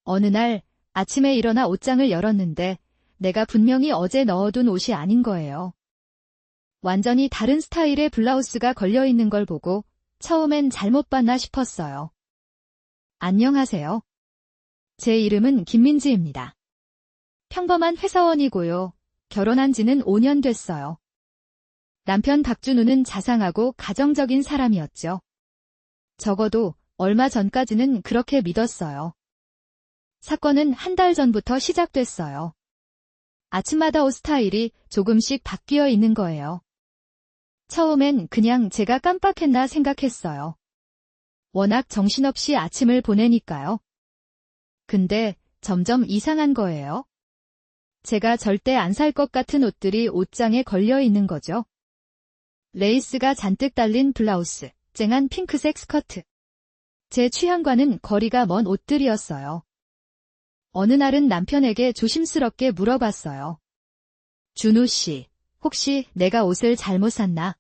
어느 날 아침에 일어나 옷장을 열었는데 내가 분명히 어제 넣어둔 옷이 아닌 거예요. 완전히 다른 스타일의 블라우스가 걸려있는 걸 보고 처음엔 잘못 봤나 싶었어요. 안녕하세요. 제 이름은 김민지입니다. 평범한 회사원이고요. 결혼한 지는 5년 됐어요. 남편 박준우는 자상하고 가정적인 사람이었죠. 적어도 얼마 전까지는 그렇게 믿었어요. 사건은 한 달 전부터 시작됐어요. 아침마다 옷 스타일이 조금씩 바뀌어 있는 거예요. 처음엔 그냥 제가 깜빡했나 생각했어요. 워낙 정신없이 아침을 보내니까요. 근데 점점 이상한 거예요. 제가 절대 안 살 것 같은 옷들이 옷장에 걸려 있는 거죠. 레이스가 잔뜩 달린 블라우스, 쨍한 핑크색 스커트. 제 취향과는 거리가 먼 옷들이었어요. 어느 날은 남편에게 조심스럽게 물어봤어요. 준우 씨, 혹시 내가 옷을 잘못 샀나?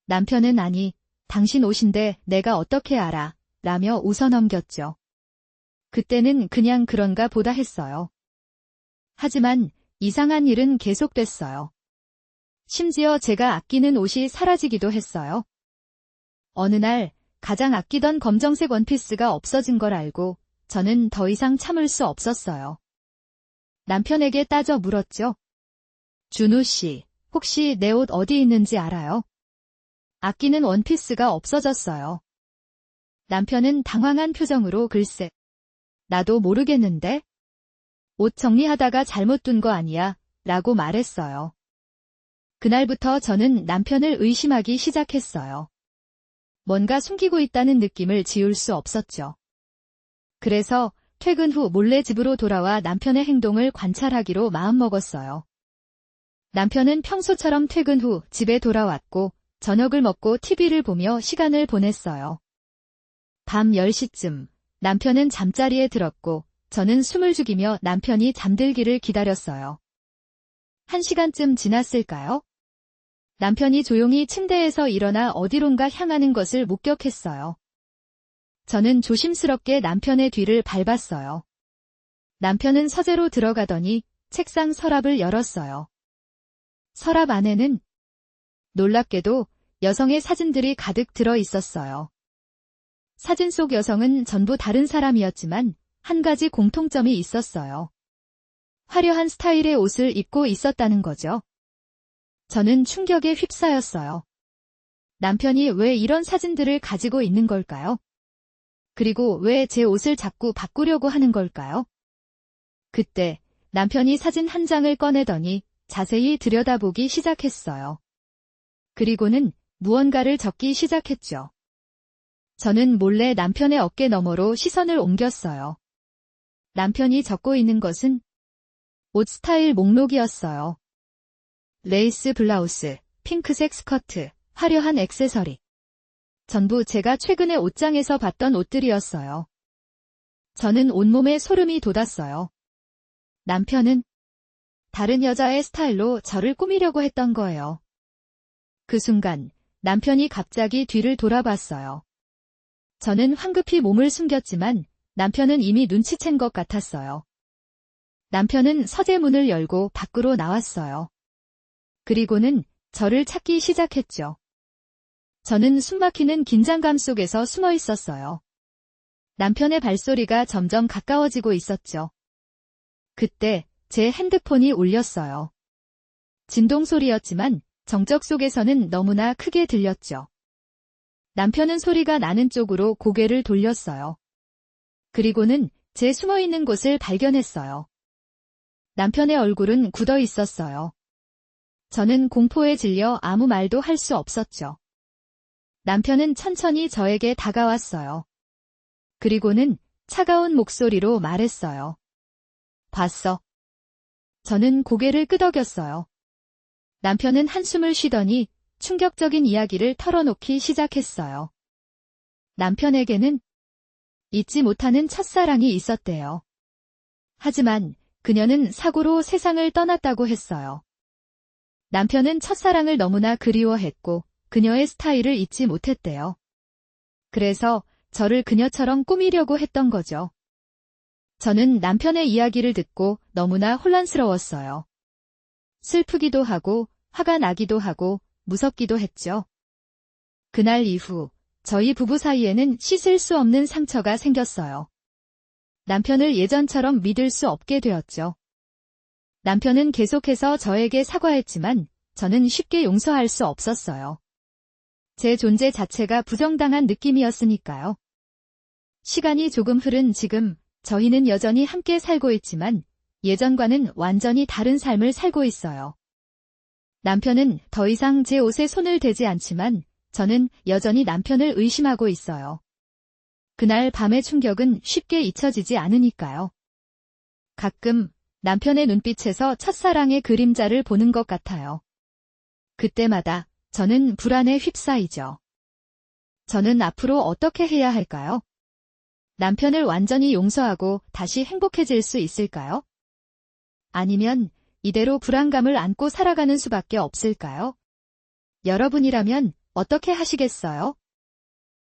남편은 아니, 당신 옷인데 내가 어떻게 알아? 라며 웃어넘겼죠. 그때는 그냥 그런가 보다 했어요. 하지만 이상한 일은 계속됐어요. 심지어 제가 아끼는 옷이 사라지기도 했어요. 어느 날 가장 아끼던 검정색 원피스가 없어진 걸 알고 저는 더 이상 참을 수 없었어요. 남편에게 따져 물었죠. 준우 씨, 혹시 내 옷 어디 있는지 알아요? 아끼는 원피스가 없어졌어요. 남편은 당황한 표정으로 글쎄, 나도 모르겠는데? 옷 정리하다가 잘못 둔 거 아니야? 라고 말했어요. 그날부터 저는 남편을 의심하기 시작했어요. 뭔가 숨기고 있다는 느낌을 지울 수 없었죠. 그래서 퇴근 후 몰래 집으로 돌아와 남편의 행동을 관찰하기로 마음먹었어요. 남편은 평소처럼 퇴근 후 집에 돌아왔고 저녁을 먹고 TV를 보며 시간을 보냈어요. 밤 10시쯤 남편은 잠자리에 들었고 저는 숨을 죽이며 남편이 잠들기를 기다렸어요. 1시간쯤 지났을까요? 남편이 조용히 침대에서 일어나 어디론가 향하는 것을 목격했어요. 저는 조심스럽게 남편의 뒤를 밟았어요. 남편은 서재로 들어가더니 책상 서랍을 열었어요. 서랍 안에는 놀랍게도 여성의 사진들이 가득 들어 있었어요. 사진 속 여성은 전부 다른 사람이었지만 한 가지 공통점이 있었어요. 화려한 스타일의 옷을 입고 있었다는 거죠. 저는 충격에 휩싸였어요. 남편이 왜 이런 사진들을 가지고 있는 걸까요? 그리고 왜 제 옷을 자꾸 바꾸려고 하는 걸까요? 그때 남편이 사진 한 장을 꺼내더니 자세히 들여다보기 시작했어요. 그리고는 무언가를 적기 시작했죠. 저는 몰래 남편의 어깨 너머로 시선을 옮겼어요. 남편이 적고 있는 것은 옷 스타일 목록이었어요. 레이스 블라우스, 핑크색 스커트, 화려한 액세서리. 전부 제가 최근에 옷장에서 봤던 옷들이었어요. 저는 온몸에 소름이 돋았어요. 남편은 다른 여자의 스타일로 저를 꾸미려고 했던 거예요. 그 순간 남편이 갑자기 뒤를 돌아봤어요. 저는 황급히 몸을 숨겼지만 남편은 이미 눈치챈 것 같았어요. 남편은 서재 문을 열고 밖으로 나왔어요. 그리고는 저를 찾기 시작했죠. 저는 숨막히는 긴장감 속에서 숨어 있었어요. 남편의 발소리가 점점 가까워지고 있었죠. 그때 제 핸드폰이 울렸어요. 진동 소리였지만 정적 속에서는 너무나 크게 들렸죠. 남편은 소리가 나는 쪽으로 고개를 돌렸어요. 그리고는 제 숨어있는 곳을 발견했어요. 남편의 얼굴은 굳어 있었어요. 저는 공포에 질려 아무 말도 할 수 없었죠. 남편은 천천히 저에게 다가왔어요. 그리고는 차가운 목소리로 말했어요. 봤어. 저는 고개를 끄덕였어요. 남편은 한숨을 쉬더니 충격적인 이야기를 털어놓기 시작했어요. 남편에게는 잊지 못하는 첫사랑이 있었대요. 하지만 그녀는 사고로 세상을 떠났다고 했어요. 남편은 첫사랑을 너무나 그리워했고 그녀의 스타일을 잊지 못했대요. 그래서 저를 그녀처럼 꾸미려고 했던 거죠. 저는 남편의 이야기를 듣고 너무나 혼란스러웠어요. 슬프기도 하고, 화가 나기도 하고, 무섭기도 했죠. 그날 이후, 저희 부부 사이에는 씻을 수 없는 상처가 생겼어요. 남편을 예전처럼 믿을 수 없게 되었죠. 남편은 계속해서 저에게 사과했지만, 저는 쉽게 용서할 수 없었어요. 제 존재 자체가 부정당한 느낌이었으니까요. 시간이 조금 흐른 지금, 저희는 여전히 함께 살고 있지만 예전과는 완전히 다른 삶을 살고 있어요. 남편은 더 이상 제 옷에 손을 대지 않지만 저는 여전히 남편을 의심하고 있어요. 그날 밤의 충격은 쉽게 잊혀지지 않으니까요. 가끔 남편의 눈빛에서 첫사랑의 그림자를 보는 것 같아요. 그때마다 저는 불안에 휩싸이죠. 저는 앞으로 어떻게 해야 할까요? 남편을 완전히 용서하고 다시 행복해질 수 있을까요? 아니면 이대로 불안감을 안고 살아가는 수밖에 없을까요? 여러분이라면 어떻게 하시겠어요?